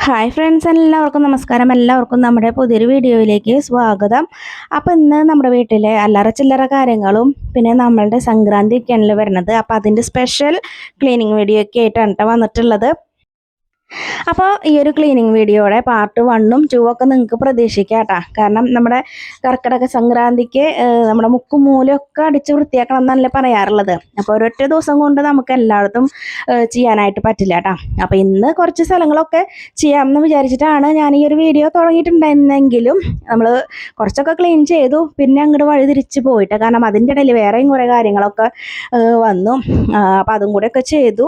Hi friends, എല്ലാവർക്കും നമസ്കാരം. എല്ലാവർക്കും നമ്മുടെ പുതിയൊരു വീഡിയോയിലേക്ക് സ്വാഗതം. അപ്പോൾ ഇന്ന് നമ്മുടെ വീട്ടിലെ അല്ലറ ചില്ലറ കാര്യങ്ങളും പിന്നെ നമ്മളുടെ സംക്രാന്തി ഒക്കെയാണല്ലോ വരുന്നത്. അപ്പോൾ അതിൻ്റെ സ്പെഷ്യൽ ക്ലീനിങ് വീഡിയോ ഒക്കെ ആയിട്ടാണ് ട്ടോ വന്നിട്ടുള്ളത്. അപ്പോൾ ഈ ഒരു ക്ലീനിങ് വീഡിയോയുടെ പാർട്ട് 1ഉം 2ഉം ഒക്കെ നിങ്ങൾക്ക് പ്രതീക്ഷിക്കാം കേട്ടോ. കാരണം നമ്മുടെ കർക്കിടക സംക്രാന്തിക്ക് നമ്മുടെ മുക്കും മൂലയൊക്കെ അടിച്ച് വൃത്തിയാക്കണം എന്നല്ലേ പറയാറുള്ളത്. അപ്പോൾ ഒരൊറ്റ ദിവസം കൊണ്ട് നമുക്ക് എല്ലായിടത്തും ചെയ്യാനായിട്ട് പറ്റില്ല കേട്ടോ. അപ്പോൾ ഇന്ന് കുറച്ച് സ്ഥലങ്ങളൊക്കെ ചെയ്യാമെന്ന് വിചാരിച്ചിട്ടാണ് ഞാൻ ഈ ഒരു വീഡിയോ തുടങ്ങിയിട്ടുണ്ടായിരുന്നെങ്കിലും നമ്മൾ കുറച്ചൊക്കെ ക്ലീൻ ചെയ്തു, പിന്നെ അങ്ങോട്ട് വഴി തിരിച്ച് പോയിട്ട്, കാരണം അതിൻ്റെ ഇടയിൽ വേറെയും കുറേ കാര്യങ്ങളൊക്കെ വന്നു. അപ്പോൾ അതും കൂടെയൊക്കെ ചെയ്തു.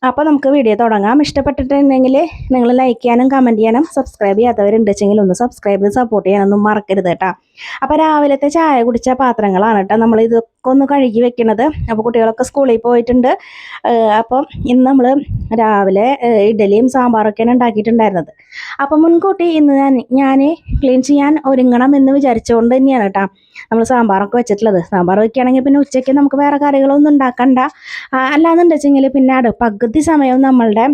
അപ്പോൾ നമുക്ക് വീഡിയോ തുടങ്ങാം. ഇഷ്ടപ്പെട്ടിട്ടുണ്ടെങ്കിൽ നിങ്ങൾ ലൈക്ക് ചെയ്യാനും കമൻറ്റ് ചെയ്യാനും സബ്സ്ക്രൈബ് ചെയ്യാത്തവരുണ്ടെങ്കിൽ ഒന്ന് സബ്സ്ക്രൈബ് ചെയ്ത് സപ്പോർട്ട് ചെയ്യാനൊന്നും മറക്കരുത് കേട്ടോ. അപ്പോൾ രാവിലത്തെ ചായ കുടിച്ച പാത്രങ്ങളാണ് കേട്ടോ നമ്മൾ ഇതൊക്കെ ഒന്ന് കഴുകി വെക്കുന്നത്. അപ്പോൾ കുട്ടികളൊക്കെ സ്കൂളിൽ പോയിട്ടുണ്ട്. അപ്പം ഇന്ന് നമ്മൾ രാവിലെ ഇഡലിയും സാമ്പാറൊക്കെയാണ് ഉണ്ടാക്കിയിട്ടുണ്ടായിരുന്നത്. അപ്പം മുൻകൂട്ടി ഇന്ന് ഞാൻ ക്ലീൻ ചെയ്യാൻ ഒരുങ്ങണം എന്ന് വിചാരിച്ചുകൊണ്ട് തന്നെയാണ് കേട്ടോ നമ്മൾ സാമ്പാറൊക്കെ വെച്ചിട്ടുള്ളത്. സാമ്പാർ വയ്ക്കുകയാണെങ്കിൽ പിന്നെ ഉച്ചയ്ക്ക് നമുക്ക് വേറെ കറികളൊന്നും ഉണ്ടാക്കണ്ട. അല്ലാന്നുണ്ടെച്ചെങ്കിൽ പിന്നെ പകുതി സമയം നമ്മളുടെ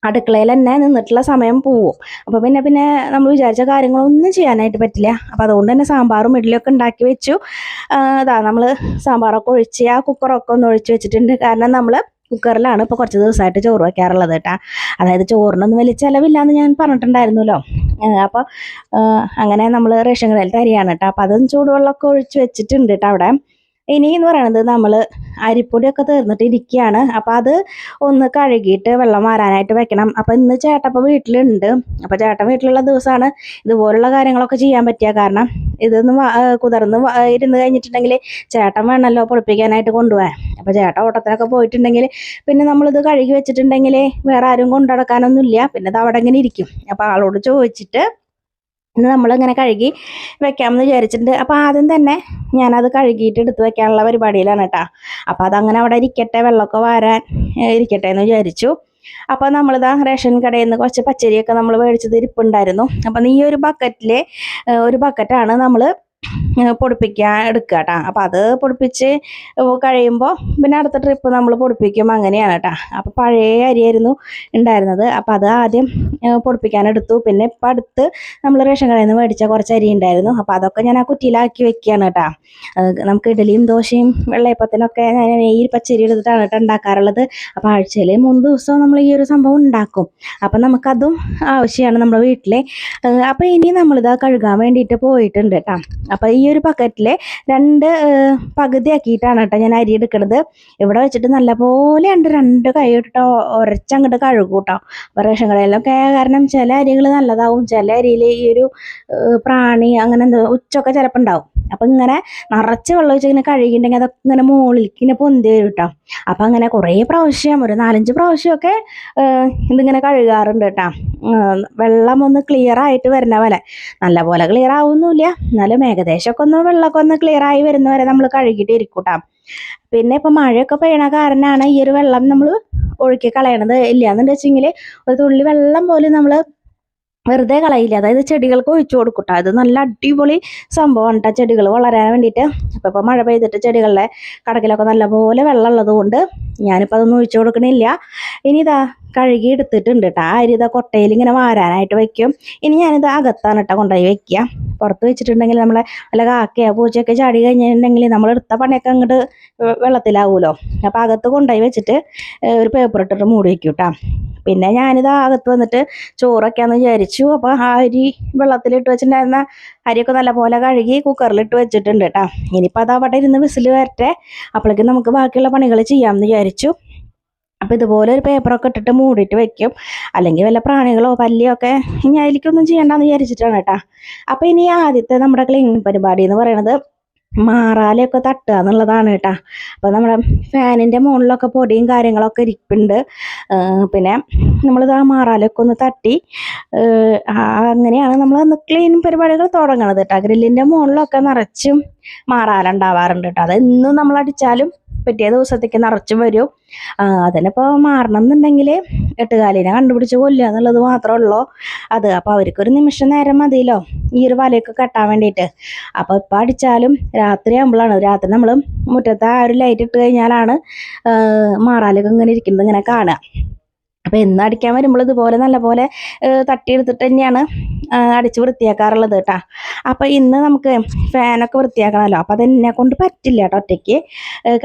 അടുക്കളയിൽ തന്നെ നിന്നിട്ടുള്ള സമയം പോവും. അപ്പോൾ പിന്നെ നമ്മൾ വിചാരിച്ച കാര്യങ്ങളൊന്നും ചെയ്യാനായിട്ട് പറ്റില്ല. അപ്പോൾ അതുകൊണ്ട് തന്നെ സാമ്പാറും ഇഡ്ഡലിയൊക്കെ ഉണ്ടാക്കി വെച്ചു. നമ്മൾ സാമ്പാറൊക്കെ ഒഴിച്ച് ആ കുക്കറൊക്കെ ഒന്ന് ഒഴിച്ച് വെച്ചിട്ടുണ്ട്. കാരണം നമ്മൾ കുക്കറിലാണ് ഇപ്പോൾ കുറച്ച് ദിവസമായിട്ട് ചോറ് വയ്ക്കാറുള്ളത് കേട്ടോ. അതായത് ചോറിനൊന്നും വലിയ ചിലവില്ലാന്ന് ഞാൻ പറഞ്ഞിട്ടുണ്ടായിരുന്നല്ലോ. അപ്പോൾ അങ്ങനെ നമ്മൾ റേഷൻ കടയിൽ തരികയാണ് കേട്ടോ. അപ്പോൾ അതും ചൂടുവെള്ളമൊക്കെ ഒഴിച്ച് വെച്ചിട്ടുണ്ട് കേട്ടോ അവിടെ. ഇനി എന്ന് പറയുന്നത് നമ്മൾ അരിപ്പൊടിയൊക്കെ തീർന്നിട്ട് ഇരിക്കുകയാണ്. അപ്പോൾ അത് ഒന്ന് കഴുകിയിട്ട് വെള്ളം മാറാനായിട്ട് വെക്കണം. അപ്പോൾ ഇന്ന് ചേട്ടൻ വീട്ടിലുണ്ട്. അപ്പോൾ ചേട്ടൻ വീട്ടിലുള്ള ദിവസമാണ് ഇതുപോലുള്ള കാര്യങ്ങളൊക്കെ ചെയ്യാൻ പറ്റുക. കാരണം ഇതൊന്ന് കുതിർന്ന് ഇരുന്ന് കഴിഞ്ഞിട്ടുണ്ടെങ്കിൽ ചേട്ടൻ വേണമല്ലോ പൊളിപ്പിക്കാനായിട്ട് കൊണ്ടുപോകാൻ. അപ്പോൾ ചേട്ടൻ ഓട്ടത്തിനൊക്കെ പോയിട്ടുണ്ടെങ്കിൽ പിന്നെ നമ്മളിത് കഴുകി വെച്ചിട്ടുണ്ടെങ്കിൽ വേറെ ആരും കൊണ്ടുനടക്കാനൊന്നുമില്ല. പിന്നെ അത് അവിടെ ഇങ്ങനെ ഇരിക്കും. അപ്പോൾ ആളോട് ചോദിച്ചിട്ട് ഇന്ന് നമ്മളിങ്ങനെ കഴുകി വെക്കാമെന്ന് വിചാരിച്ചിട്ടുണ്ട്. അപ്പോൾ ആദ്യം തന്നെ ഞാനത് കഴുകിയിട്ട് എടുത്ത് വെക്കാനുള്ള പരിപാടിയിലാണ് കേട്ടോ. അപ്പോൾ അതങ്ങനെ അവിടെ ഇരിക്കട്ടെ, വെള്ളമൊക്കെ വാരാൻ ഇരിക്കട്ടെ എന്ന് വിചാരിച്ചു. അപ്പോൾ നമ്മളിതാ റേഷൻ കടയിൽ നിന്ന് കുറച്ച് പച്ചരിയൊക്കെ നമ്മൾ മേടിച്ചത് ഇരിപ്പുണ്ടായിരുന്നു. അപ്പം ഈ ഒരു ഒരു ബക്കറ്റാണ് നമ്മൾ പൊടിപ്പിക്കാൻ എടുക്കുക കേട്ടോ. അപ്പോൾ അത് പൊടിപ്പിച്ച് കഴിയുമ്പോൾ പിന്നെ അടുത്ത ട്രിപ്പ് നമ്മൾ പൊടിപ്പിക്കും. അങ്ങനെയാണ് കേട്ടോ. അപ്പോൾ പഴയ അരിയായിരുന്നു ഉണ്ടായിരുന്നത്. അപ്പോൾ അത് ആദ്യം പൊടിപ്പിക്കാനെടുത്തു. പിന്നെ ഇപ്പം അടുത്ത് നമ്മൾ റേഷൻ കടയിൽ നിന്ന് മേടിച്ച കുറച്ച് അരി ഉണ്ടായിരുന്നു. അപ്പോൾ അതൊക്കെ ഞാൻ ആ കുറ്റിയിലാക്കി വെക്കുകയാണ് കേട്ടോ. നമുക്ക് ഇഡലിയും ദോശയും വെള്ളയപ്പത്തിനൊക്കെ ഞാൻ ഈ പച്ചരി എടുത്തിട്ടാണ് കേട്ടോ ഉണ്ടാക്കാറുള്ളത്. അപ്പോൾ ആഴ്ചയിൽ 3 ദിവസം നമ്മൾ ഈ ഒരു സംഭവം ഉണ്ടാക്കും. അപ്പം നമുക്കതും ആവശ്യമാണ് നമ്മുടെ വീട്ടിൽ. അപ്പോൾ ഇനി നമ്മളിത് കഴുകാൻ വേണ്ടിയിട്ട് പോയിട്ടുണ്ട് കേട്ടോ. അപ്പോൾ ഈ ഒരു ബക്കറ്റിൽ 2 പകുതിയാക്കിയിട്ടാണ് കേട്ടോ ഞാൻ അരി എടുക്കുന്നത്. ഇവിടെ വെച്ചിട്ട് നല്ലപോലെ 2 കൈ ഇട്ടോ ഉരച്ചങ്ങോട്ട് കഴുകും കേട്ടോ. അപ്പോൾ റേഷൻ കടയിലൊക്കെ കാരണം ചില അരികൾ നല്ലതാവും, ചില അരിയിൽ ഈ ഒരു പ്രാണി അങ്ങനെ എന്തോ ഉച്ചൊക്കെ ചിലപ്പോൾ ഉണ്ടാവും. അപ്പം ഇങ്ങനെ നിറച്ച് വെള്ളം ഒഴിച്ച് ഇങ്ങനെ കഴുകിയിട്ടുണ്ടെങ്കിൽ അതൊക്കെ ഇങ്ങനെ മുകളിലേക്ക് ഇങ്ങനെ പൊന്തി വരും കേട്ടോ. അപ്പം അങ്ങനെ കുറേ പ്രാവശ്യം, ഒരു 4-5 പ്രാവശ്യമൊക്കെ ഇതിങ്ങനെ കഴുകാറുണ്ട് കേട്ടോ. വെള്ളം ഒന്ന് ക്ലിയർ ആയിട്ട് വരുന്ന പോലെ. നല്ല പോലെ ക്ലിയർ ആവുന്നില്ല, എന്നാലും ഏകദേശമൊക്കെ ഒന്ന് വെള്ളമൊക്കെ ഒന്ന് ക്ലിയർ ആയി വരുന്നവരെ നമ്മൾ കഴുകിയിട്ട് ഇരിക്കും കേട്ടോ. പിന്നെ ഇപ്പം മഴയൊക്കെ പെയ്യണ കാരണമാണ് ഈ ഒരു വെള്ളം നമ്മൾ ഒഴുക്കി കളയണത്. ഇല്ലയെന്ന് വെച്ചെങ്കിൽ ഒരു തുള്ളി വെള്ളം പോലും നമ്മൾ വെറുതെ കളയില്ല. അതായത് ചെടികൾക്ക് ഒഴിച്ചു കൊടുക്കും കേട്ടോ. അത് നല്ല അടിപൊളി സംഭവമാണ് കേട്ടോ ചെടികൾ വളരാൻ വേണ്ടിയിട്ട്. അപ്പോൾ ഇപ്പോൾ മഴ പെയ്തിട്ട് ചെടികളുടെ കടക്കിലൊക്കെ നല്ലപോലെ വെള്ളം ഉള്ളത് കൊണ്ട് ഞാനിപ്പോൾ അതൊന്നും ഒഴിച്ചു കൊടുക്കണില്ല. ഇനി ഇതാ കഴുകി എടുത്തിട്ടുണ്ട് കേട്ടോ. ആ അരി ഇതാ കൊട്ടയിൽ ഇങ്ങനെ വാരാനായിട്ട് വയ്ക്കും. ഇനി ഞാനിത് അകത്താണ് കേട്ടോ കൊണ്ടുപോയി വെക്കുക. പുറത്ത് വെച്ചിട്ടുണ്ടെങ്കിൽ നമ്മളെ വല്ല കാക്കയോ പൂച്ചയൊക്കെ ചാടി കഴിഞ്ഞിട്ടുണ്ടെങ്കിൽ നമ്മളെടുത്ത പണിയൊക്കെ അങ്ങോട്ട് വെള്ളത്തിലാവുമല്ലോ. അപ്പോൾ അകത്ത് കൊണ്ടുപോയി വെച്ചിട്ട് ഒരു പേപ്പർ ഇട്ടിട്ട് മൂടി വയ്ക്കും കേട്ടോ. പിന്നെ ഞാനിത് അകത്ത് വന്നിട്ട് ചോറൊക്കെയാണെന്ന് വിചാരിച്ചു. അപ്പോൾ ആ അരി വെള്ളത്തിലിട്ട് വെച്ചിട്ടുണ്ടായിരുന്ന അരിയൊക്കെ നല്ലപോലെ കഴുകി കുക്കറിലിട്ട് വെച്ചിട്ടുണ്ട് കേട്ടോ. ഇനിയിപ്പോൾ അത് അവിടെ ഇരുന്ന് വിസിൽ വരട്ടെ, അപ്പോഴേക്കും നമുക്ക് ബാക്കിയുള്ള പണികൾ ചെയ്യാമെന്ന് വിചാരിച്ചു. അപ്പോൾ ഇതുപോലെ ഒരു പേപ്പറൊക്കെ ഇട്ടിട്ട് മൂടിയിട്ട് വെക്കും. അല്ലെങ്കിൽ വല്ല പ്രാണികളോ പല്ലിയോ ഒക്കെ ഇനി അതിലേക്കൊന്നും ചെയ്യണ്ടെന്ന് വിചാരിച്ചിട്ടാണ് കേട്ടോ. അപ്പോൾ ഇനി ആദ്യത്തെ നമ്മുടെ ക്ലീനിങ് പരിപാടി എന്ന് പറയുന്നത് മാറാലയൊക്കെ തട്ടുക എന്നുള്ളതാണ് കേട്ടോ. അപ്പോൾ നമ്മുടെ ഫാനിൻ്റെ മുകളിലൊക്കെ പൊടിയും കാര്യങ്ങളൊക്കെ ഇരിപ്പുണ്ട്. പിന്നെ നമ്മളിത് ആ മാറാലയൊക്കെ ഒന്ന് തട്ടി അങ്ങനെയാണ് നമ്മൾ ക്ലീൻ പരിപാടികൾ തുടങ്ങണത് കേട്ടോ. ഗ്രില്ലിൻ്റെ മുകളിലൊക്കെ നിറച്ചും മാറാല ഉണ്ടാവാറുണ്ട് കേട്ടോ. അത് എന്നും നമ്മൾ അടിച്ചാലും പിറ്റേ ദിവസത്തേക്ക് നിറച്ചും വരും. അതിനിപ്പോൾ മാറണം എന്നുണ്ടെങ്കിൽ 8 കാലിനെ കണ്ടുപിടിച്ച് കൊല്ലുക എന്നുള്ളത് മാത്രമേ ഉള്ളൂ അത്. അപ്പോൾ അവർക്കൊരു നിമിഷം നേരം മതിയല്ലോ ഈ ഒരു വലയൊക്കെ കെട്ടാൻ വേണ്ടിയിട്ട്. അപ്പോൾ ഇപ്പോൾ അടിച്ചാലും രാത്രി ആകുമ്പോഴാണ്, രാത്രി നമ്മൾ മുറ്റത്ത് ആ ഒരു ലൈറ്റ് ഇട്ട് കഴിഞ്ഞാലാണ് മാറാലൊക്കെ ഇങ്ങനെ ഇരിക്കുന്നത് ഇങ്ങനെ കാണുക. അപ്പോൾ എന്ന് അടിക്കാൻ വരുമ്പോൾ ഇതുപോലെ നല്ലപോലെ തട്ടിയെടുത്തിട്ട് തന്നെയാണ് അടിച്ച് വൃത്തിയാക്കാറുള്ളത് കേട്ടോ. അപ്പോൾ ഇന്ന് നമുക്ക് ഫാനൊക്കെ വൃത്തിയാക്കണമല്ലോ. അപ്പോൾ അതെന്നെ കൊണ്ട് പറ്റില്ല കേട്ടോ ഒറ്റയ്ക്ക്.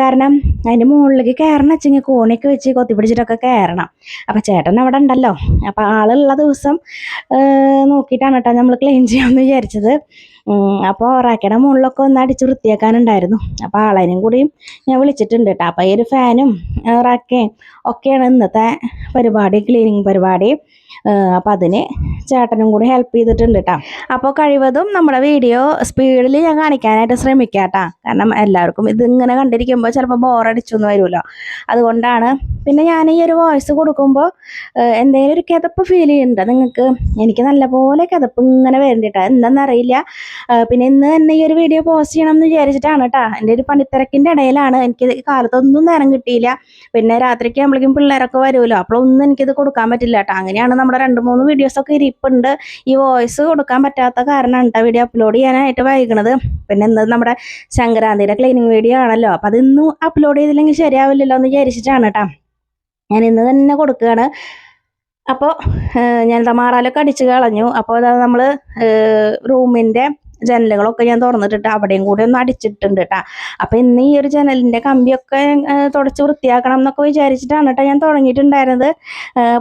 കാരണം അതിൻ്റെ മുകളിലേക്ക് കയറണം വെച്ചെങ്കിൽ കോണിയൊക്കെ വെച്ച് കൊത്തി പിടിച്ചിട്ടൊക്കെ കയറണം. അപ്പോൾ ചേട്ടൻ അവിടെ ഉണ്ടല്ലോ. അപ്പോൾ ആളുള്ള ദിവസം നോക്കിയിട്ടാണ് കേട്ടോ നമ്മൾ ക്ലീൻ ചെയ്യാമെന്ന് വിചാരിച്ചത്. അപ്പോൾ റാക്കയുടെ മുകളിലൊക്കെ ഒന്ന് അടിച്ച് വൃത്തിയാക്കാനുണ്ടായിരുന്നു. അപ്പോൾ ആളേനും കൂടിയും ഞാൻ വിളിച്ചിട്ടുണ്ട് കേട്ടോ. അപ്പോൾ ഈ ഒരു ഫാനും റാക്കയും ഒക്കെയാണ് ഇന്നത്തെ പരിപാടി, ക്ലീനിങ് പരിപാടി. അപ്പോൾ അതിന് ചേട്ടനും കൂടി ഹെൽപ്പ് ചെയ്തിട്ടുണ്ട് കേട്ടോ. അപ്പോൾ കഴിവതും നമ്മുടെ വീഡിയോ സ്പീഡിൽ ഞാൻ കാണിക്കാനായിട്ട് ശ്രമിക്കാം കേട്ടോ. കാരണം എല്ലാവർക്കും ഇതിങ്ങനെ കണ്ടിരിക്കുമ്പോൾ ചിലപ്പോൾ ബോറടിച്ചൊന്നും വരുമല്ലോ, അതുകൊണ്ടാണ്. പിന്നെ ഞാൻ ഈ ഒരു വോയിസ് കൊടുക്കുമ്പോൾ എന്തെങ്കിലും ഒരു കിതപ്പ് ഫീൽ ചെയ്യുന്നുണ്ട് നിങ്ങൾക്ക്? എനിക്ക് നല്ലപോലെ കിതപ്പ് ഇങ്ങനെ വരുന്നുണ്ട്, എന്താണെന്നറിയില്ല. പിന്നെ ഇന്ന് തന്നെ ഈ ഒരു വീഡിയോ പോസ്റ്റ് ചെയ്യണം എന്ന് വിചാരിച്ചിട്ടാണ് കേട്ടോ. എൻ്റെ ഒരു പണിത്തിരക്കിൻ്റെ ഇടയിലാണ്, എനിക്ക് കാലത്തൊന്നും നേരം കിട്ടിയില്ല. പിന്നെ രാത്രിക്ക് ആകുമ്പോഴേക്കും പിള്ളേരൊക്കെ വരുമല്ലോ, അപ്പോഴൊന്നും എനിക്കിത് കൊടുക്കാൻ പറ്റില്ല കേട്ടോ. അങ്ങനെയാണ് നമ്മുടെ 2-3 വീഡിയോസൊക്കെ ഇരിപ്പുണ്ട്. ഈ വോയിസ് കൊടുക്കാൻ പറ്റാത്ത കാരണമാണ് കേട്ടോ വീഡിയോ അപ്ലോഡ് ചെയ്യാനായിട്ട് വൈകണത്. പിന്നെ ഇന്ന് നമ്മുടെ സംക്രാന്തിയുടെ ക്ലീനിങ് വീഡിയോ ആണല്ലോ, അപ്പോൾ അതിന്നും അപ്ലോഡ് ചെയ്തില്ലെങ്കിൽ ശരിയാവില്ലല്ലോ എന്ന് വിചാരിച്ചിട്ടാണ് കേട്ടോ ഞാൻ ഇന്ന് തന്നെ കൊടുക്കുകയാണ്. അപ്പോൾ ഞാൻ മാറാലൊക്കെ അടിച്ച് കളഞ്ഞു. അപ്പോൾ അതാ നമ്മൾ റൂമിൻ്റെ ജനലുകളൊക്കെ ഞാൻ തുറന്നിട്ടിട്ട് അവിടെയും കൂടി ഒന്ന് അടിച്ചിട്ടുണ്ട് കേട്ടോ. അപ്പോൾ ഇന്ന് ഈ ഒരു ജനലിൻ്റെ കമ്പിയൊക്കെ തുടച്ച് വൃത്തിയാക്കണം എന്നൊക്കെ വിചാരിച്ചിട്ടാണ് കേട്ടോ ഞാൻ തുടങ്ങിയിട്ടുണ്ടായിരുന്നത്.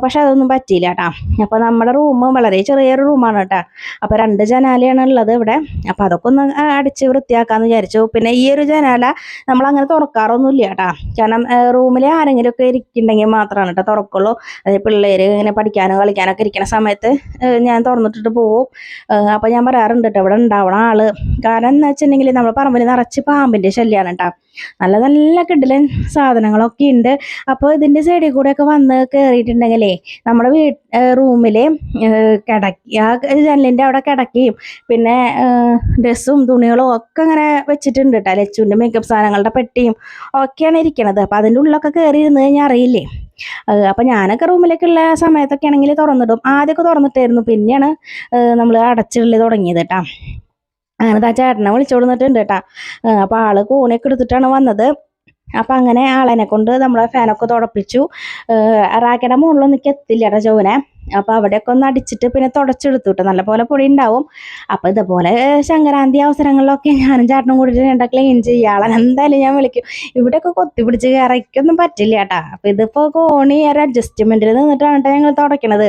പക്ഷെ അതൊന്നും പറ്റിയില്ല കേട്ടോ. അപ്പോൾ നമ്മുടെ റൂം വളരെ ചെറിയൊരു റൂമാണ് കേട്ടോ. അപ്പോൾ 2 ജനാലയാണ് ഉള്ളത് ഇവിടെ. അപ്പോൾ അതൊക്കെ ഒന്ന് അടിച്ച് വൃത്തിയാക്കാമെന്ന് വിചാരിച്ചു. പിന്നെ ഈ ഒരു ജനാല നമ്മളങ്ങനെ തുറക്കാറൊന്നുമില്ല കേട്ടോ. കാരണം റൂമിൽ ആരെങ്കിലുമൊക്കെ ഇരിക്കുന്നുണ്ടെങ്കിൽ മാത്രമാണ് കേട്ടോ തുറക്കുള്ളൂ. അതായത് പിള്ളേർ ഇങ്ങനെ പഠിക്കാനോ കളിക്കാനൊക്കെ ഇരിക്കുന്ന സമയത്ത് ഞാൻ തുറന്നിട്ടിട്ട് പോവും. അപ്പോൾ ഞാൻ പറയാറുണ്ട് കേട്ടോ ഇവിടെ ഉണ്ടാവും ആള്. കാരണം എന്ന് വെച്ചിട്ടുണ്ടെങ്കിൽ നമ്മൾ പറമ്പിൽ നിറച്ച് പാമ്പിൻ്റെ ശല്യമാണ് കേട്ടോ. നല്ല നല്ല കിടിലൻ സാധനങ്ങളൊക്കെ ഉണ്ട്. അപ്പോൾ ഇതിൻ്റെ സൈഡിൽ കൂടെയൊക്കെ വന്ന് കയറിയിട്ടുണ്ടെങ്കിലേ നമ്മുടെ റൂമിൽ കിടക്കി ആ ജനലിൻ്റെ അവിടെ കിടക്കുകയും പിന്നെ ഡ്രസ്സും തുണികളും ഒക്കെ അങ്ങനെ വെച്ചിട്ടുണ്ട് കേട്ടോ. ലച്ചുവിൻ്റെ മേക്കപ്പ് സാധനങ്ങളുടെ പെട്ടിയും ഒക്കെയാണ് ഇരിക്കണത്. അപ്പോൾ അതിൻ്റെ ഉള്ളിലൊക്കെ കയറി ഇരുന്ന് കഴിഞ്ഞാൽ അറിയില്ലേ. അപ്പം ഞാനൊക്കെ റൂമിലേക്കുള്ള സമയത്തൊക്കെ ആണെങ്കിൽ തുറന്നിടും. ആദ്യമൊക്കെ തുറന്നിട്ടായിരുന്നു, പിന്നെയാണ് നമ്മൾ അടച്ചിടൽ തുടങ്ങിയത് കേട്ടോ. അങ്ങനെ ആ ചേട്ടനെ വിളിച്ചോടുന്നിട്ടുണ്ട് കേട്ടോ. അപ്പോൾ ആള് കൂണൊക്കെ എടുത്തിട്ടാണ് വന്നത്. അപ്പം അങ്ങനെ ആളെനെ കൊണ്ട് നമ്മളെ ഫാനൊക്കെ തുടപ്പിച്ചു. റാക്കയുടെ മുകളിലൊന്നും എനിക്ക് എത്തില്ല കേട്ടോ ചോവനെ. അപ്പോൾ അവിടെയൊക്കെ ഒന്ന് അടിച്ചിട്ട് പിന്നെ തുടച്ചെടുത്തു കേട്ടോ. നല്ലപോലെ പൊടി ഉണ്ടാവും. അപ്പോൾ ഇതുപോലെ സംക്രാന്തി അവസരങ്ങളിലൊക്കെ ഞാനും ചേട്ടനും കൂടിയിട്ട് ക്ലീൻ ചെയ്യാളെ എന്തായാലും ഞാൻ വിളിക്കും. ഇവിടെയൊക്കെ കൊത്തി പിടിച്ച് കയറിക്കൊന്നും പറ്റില്ല കേട്ടോ. അപ്പോൾ ഇതിപ്പോൾ കോണി ഒരു അഡ്ജസ്റ്റ്മെൻറ്റിൽ നിന്നിട്ടാണ് കേട്ടോ ഞങ്ങൾ തുടയ്ക്കണത്.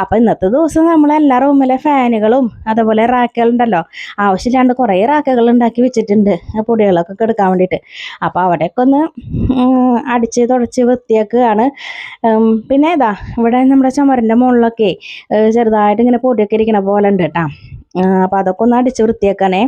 അപ്പോൾ ഇന്നത്തെ ദിവസം നമ്മളെല്ലാ റൂമിലെ ഫാനുകളും അതുപോലെ റാക്കുകളുണ്ടല്ലോ, ആവശ്യമില്ലാണ്ട് കുറേ റാക്കുകൾ ഉണ്ടാക്കി വെച്ചിട്ടുണ്ട് പൊടികളൊക്കെ എടുക്കാൻ വേണ്ടിയിട്ട്. അപ്പോൾ അവിടെയൊക്കെ ഒന്ന് അടിച്ച് തുടച്ച് വൃത്തിയാക്കുകയാണ്. പിന്നെ ഇതാ ഇവിടെ നമ്മുടെ ചുമരിൻ്റെ മുകളിലൊക്കെ ചെറുതായിട്ട് ഇങ്ങനെ പൊടിയൊക്കെ ഇരിക്കണ പോലെ ഉണ്ട് കേട്ടോ. അപ്പോൾ അതൊക്കെ ഒന്ന് അടിച്ച് വൃത്തിയാക്കണേ.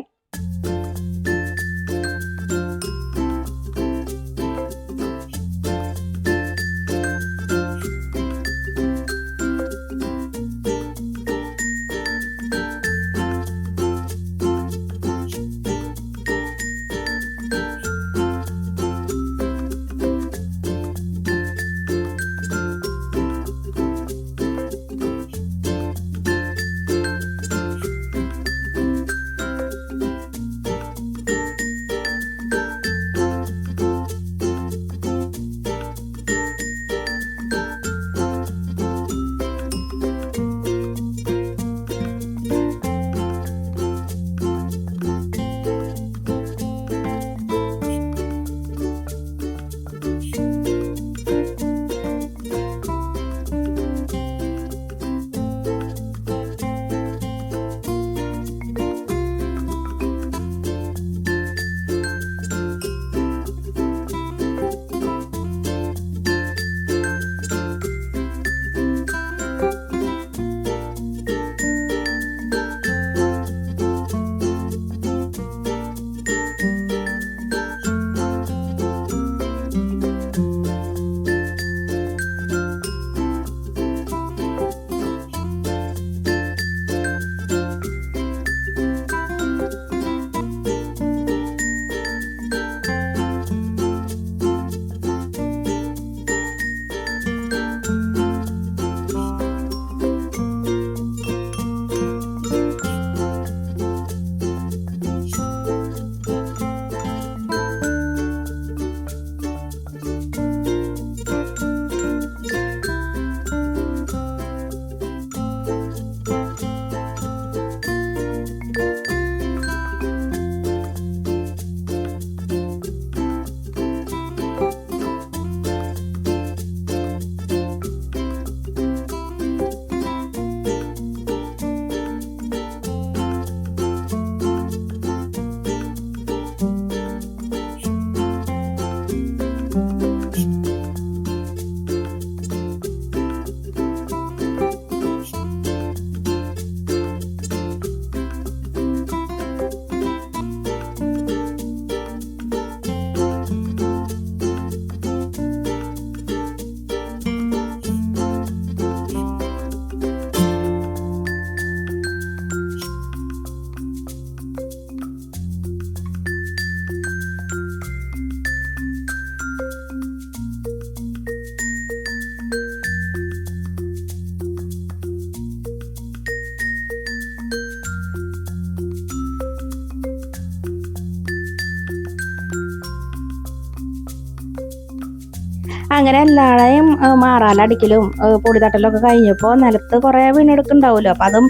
അങ്ങനെ എല്ലാവരെയും മാറാലടിക്കലും പൊടി തട്ടലൊക്കെ കഴിഞ്ഞപ്പോൾ നിലത്ത് കുറേ വീണെടുക്കുന്നുണ്ടാവുമല്ലോ. അപ്പോൾ അതും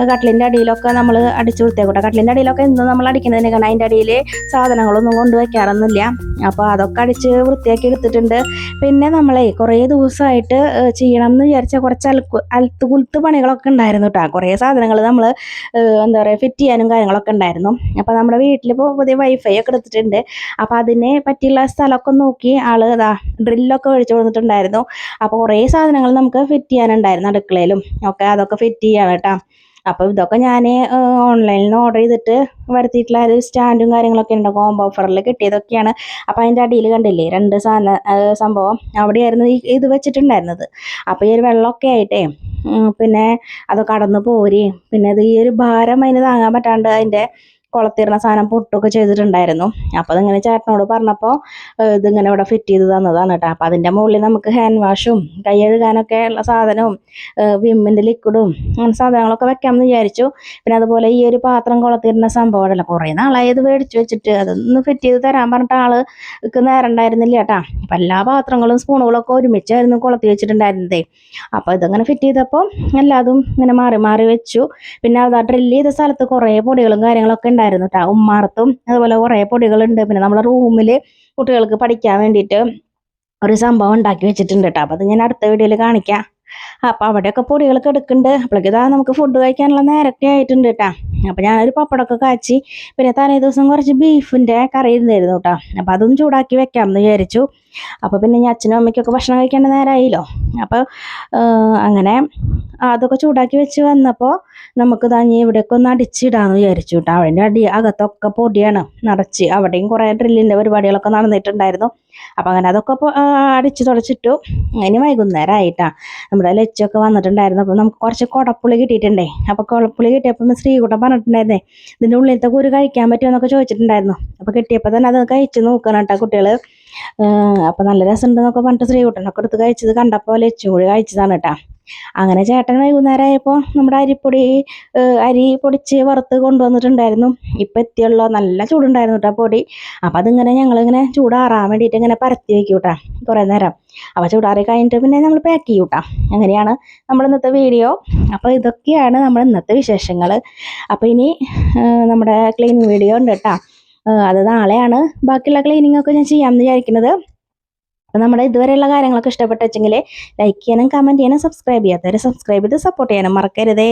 കട്ടിലിൻ്റെ അടിയിലൊക്കെ നമ്മൾ അടിച്ചു വൃത്തിയാക്കൂട്ടെ. കട്ടിലിൻ്റെ അടിയിലൊക്കെ എന്നും നമ്മൾ അടിക്കുന്നതിന് കാരണം അതിൻ്റെ അടിയിൽ സാധനങ്ങളൊന്നും കൊണ്ട് വയ്ക്കാറൊന്നുമില്ല. അപ്പോൾ അതൊക്കെ അടിച്ച് വൃത്തിയാക്കി എടുത്തിട്ടുണ്ട്. പിന്നെ നമ്മളെ കുറേ ദിവസമായിട്ട് ചെയ്യണം എന്ന് വിചാരിച്ച കുറച്ച് അൽത്തുകുൽത്ത് പണികളൊക്കെ ഉണ്ടായിരുന്നു കേട്ടോ. കുറേ സാധനങ്ങൾ നമ്മൾ എന്താ പറയുക ഫിറ്റ് ചെയ്യാനും കാര്യങ്ങളൊക്കെ ഉണ്ടായിരുന്നു. അപ്പോൾ നമ്മുടെ വീട്ടിലിപ്പോൾ പുതിയ വൈഫൈ ഒക്കെ എടുത്തിട്ടുണ്ട്. അപ്പോൾ അതിനെ പറ്റിയുള്ള സ്ഥലമൊക്കെ നോക്കി ആൾ ഇതാ ഡ്രില്ലൊക്കെ മേടിച്ചു കൊടുത്തിട്ടുണ്ടായിരുന്നു. അപ്പോൾ കുറേ സാധനങ്ങൾ നമുക്ക് ഫിറ്റ് ചെയ്യാനുണ്ടായിരുന്നു അടുക്കളയിലും ഒക്കെ. അതൊക്കെ ഫിറ്റ് ചെയ്യാണ് കേട്ടോ. അപ്പോൾ ഇതൊക്കെ ഞാൻ ഓൺലൈനിൽ നിന്ന് ഓർഡർ ചെയ്തിട്ട് വരുത്തിയിട്ടുള്ള ഒരു സ്റ്റാൻഡും കാര്യങ്ങളൊക്കെ ഉണ്ട്. കോംബോ ഓഫറിൽ കിട്ടിയതൊക്കെയാണ്. അപ്പോൾ അതിൻ്റെ അടിയിൽ കണ്ടില്ലേ 2 സംഭവം അവിടെയായിരുന്നു ഇത് വെച്ചിട്ടുണ്ടായിരുന്നത്. അപ്പോൾ ഈ ഒരു വെള്ളമൊക്കെ ആയിട്ടേ പിന്നെ അത് കടന്നു പോരി, പിന്നെ ഇത് ഈ ഒരു ഭാരം അതിന് താങ്ങാൻ പറ്റാണ്ട് അതിൻ്റെ കുളത്തിരുന്ന സാധനം പൊട്ടുകയൊക്കെ ചെയ്തിട്ടുണ്ടായിരുന്നു. അപ്പോൾ അതിങ്ങനെ ചേട്ടനോട് പറഞ്ഞപ്പോൾ ഇതിങ്ങനെ ഇവിടെ ഫിറ്റ് ചെയ്ത് തന്നതാണ് കേട്ടോ. അപ്പോൾ അതിൻ്റെ മുകളിൽ നമുക്ക് ഹാൻഡ് വാഷും കൈ കഴുകാനൊക്കെ ഉള്ള സാധനവും വിമ്മിൻ്റെ ലിക്വിഡും അങ്ങനെ സാധനങ്ങളൊക്കെ വെക്കാമെന്ന് വിചാരിച്ചു. പിന്നെ അതുപോലെ ഈ ഒരു പാത്രം കുളത്തിരുന്ന സംഭവമല്ല, കുറേ നാളായി ഇത് മേടിച്ച് വെച്ചിട്ട് അതൊന്ന് ഫിറ്റ് ചെയ്ത് തരാൻ പറഞ്ഞിട്ട് ആൾക്ക് നേരം ഉണ്ടായിരുന്നില്ല കേട്ടോ. അപ്പം എല്ലാ പാത്രങ്ങളും സ്പൂണുകളൊക്കെ ഒരുമിച്ചായിരുന്നു കുളത്തി വെച്ചിട്ടുണ്ടായിരുന്നതേ. അപ്പോൾ ഇതങ്ങനെ ഫിറ്റ് ചെയ്തപ്പോൾ എല്ലാതും ഇങ്ങനെ മാറി മാറി വെച്ചു. പിന്നെ അത് ഡ്രില്ല് ചെയ്ത സ്ഥലത്ത് കുറേ പൊടികളും കാര്യങ്ങളൊക്കെ ഉണ്ടായിരുന്നു കേട്ടോ. ഉമ്മാർത്തും അതുപോലെ കുറേ പൊടികളുണ്ട്. പിന്നെ നമ്മളെ റൂമിൽ കുട്ടികൾക്ക് പഠിക്കാൻ വേണ്ടിയിട്ട് ഒരു സംഭവം ഉണ്ടാക്കി വെച്ചിട്ടുണ്ട് കേട്ടോ. അപ്പോൾ അത് ഞാൻ അടുത്ത വീഡിയോയിൽ കാണിക്കാം. അപ്പോൾ അവിടെയൊക്കെ പൊടികളൊക്കെ എടുക്കുന്നുണ്ട്. അപ്പോഴേക്ക് ഇതാ നമുക്ക് ഫുഡ് കഴിക്കാനുള്ള നേരത്തെ ആയിട്ടുണ്ട് കേട്ടോ. അപ്പോൾ ഞാനൊരു പപ്പടമൊക്കെ കാച്ചി, പിന്നെ തലേ ദിവസം കുറച്ച് ബീഫിൻ്റെ കറി ഇരുന്നായിരുന്നു കേട്ടോ. അപ്പോൾ അതൊന്നും ചൂടാക്കി വെക്കാമെന്ന് വിചാരിച്ചു. അപ്പോൾ പിന്നെ ഞാൻ അച്ഛനും അമ്മയ്ക്കൊക്കെ ഭക്ഷണം കഴിക്കേണ്ട നേരമായില്ലോ. അപ്പോൾ അങ്ങനെ അതൊക്കെ ചൂടാക്കി വെച്ച് വന്നപ്പോൾ നമുക്ക് തങ്ങി ഇവിടെയൊക്കെ ഒന്ന് അടിച്ചിടാമെന്ന് വിചാരിച്ചു കേട്ടോ. അതിൻ്റെ അകത്തൊക്കെ പൊടിയാണ് നിറച്ച്. അവിടെയും കുറേ ഡ്രില്ലിൻ്റെ പരിപാടികളൊക്കെ നടന്നിട്ടുണ്ടായിരുന്നു. അപ്പോൾ അങ്ങനെ അതൊക്കെ അടിച്ച് തുടച്ചിട്ടു. അതിന് വൈകുന്നേരമായിട്ടാണ് നമ്മുടെ ലച്ചൊക്കെ വന്നിട്ടുണ്ടായിരുന്നു. അപ്പോൾ നമുക്ക് കുറച്ച് കുടപ്പുളി കിട്ടിയിട്ടുണ്ടേ. അപ്പോൾ കുടപ്പുളി കിട്ടിയപ്പോൾ ശ്രീകുട്ടൻ പറഞ്ഞിട്ടുണ്ടായിരുന്നേ ഇതിൻ്റെ ഉള്ളിലത്തെ കുരു കഴിക്കാൻ പറ്റുമെന്നൊക്കെ ചോദിച്ചിട്ടുണ്ടായിരുന്നു. അപ്പോൾ കിട്ടിയപ്പോൾ തന്നെ അത് കഴിച്ച് നോക്കണം കേട്ടോ കുട്ടികൾ. അപ്പോൾ നല്ല രസമുണ്ടെന്നൊക്കെ പറഞ്ഞിട്ട് ശ്രീകുട്ടനൊക്കെ എടുത്ത് കഴിച്ചത് കണ്ടപ്പോൾ ലച്ചും കൂടി കഴിച്ചതാണ് കേട്ടോ. അങ്ങനെ ചേട്ടൻ വൈകുന്നേരം ആയപ്പോൾ നമ്മുടെ അരി പൊടിച്ച് വറുത്ത് കൊണ്ടുവന്നിട്ടുണ്ടായിരുന്നു. ഇപ്പം എത്തിയുള്ളൂ. നല്ല ചൂടുണ്ടായിരുന്നു കേട്ടോ പൊടി. അപ്പം അതിങ്ങനെ ഞങ്ങളിങ്ങനെ ചൂടാറാൻ വേണ്ടിയിട്ട് ഇങ്ങനെ പരത്തി വയ്ക്കും കേട്ടോ കുറേ നേരം. അപ്പോൾ ചൂടാറി കഴിഞ്ഞിട്ട് പിന്നെ നമ്മൾ പാക്ക് ചെയ്യും കേട്ടോ. അങ്ങനെയാണ് നമ്മൾ ഇന്നത്തെ വീഡിയോ. അപ്പോൾ ഇതൊക്കെയാണ് നമ്മുടെ ഇന്നത്തെ വിശേഷങ്ങൾ. അപ്പോൾ ഇനി നമ്മുടെ ക്ലീനിങ് വീഡിയോ ഉണ്ട് കേട്ടോ. അത് നാളെയാണ് ബാക്കിയുള്ള ക്ലീനിങ് ഒക്കെ ഞാൻ ചെയ്യാമെന്ന് വിചാരിക്കുന്നത്. അപ്പോൾ നമ്മുടെ ഇതുവരെയുള്ള കാര്യങ്ങളൊക്കെ ഇഷ്ടപ്പെട്ടെങ്കിൽ ലൈക്ക് ചെയ്യാനും കമൻറ്റ് ചെയ്യാനും സബ്സ്ക്രൈബ് ചെയ്യാത്തവരെ സബ്സ്ക്രൈബ് ചെയ്ത് സപ്പോർട്ട് ചെയ്യാനും മറക്കരുതേ.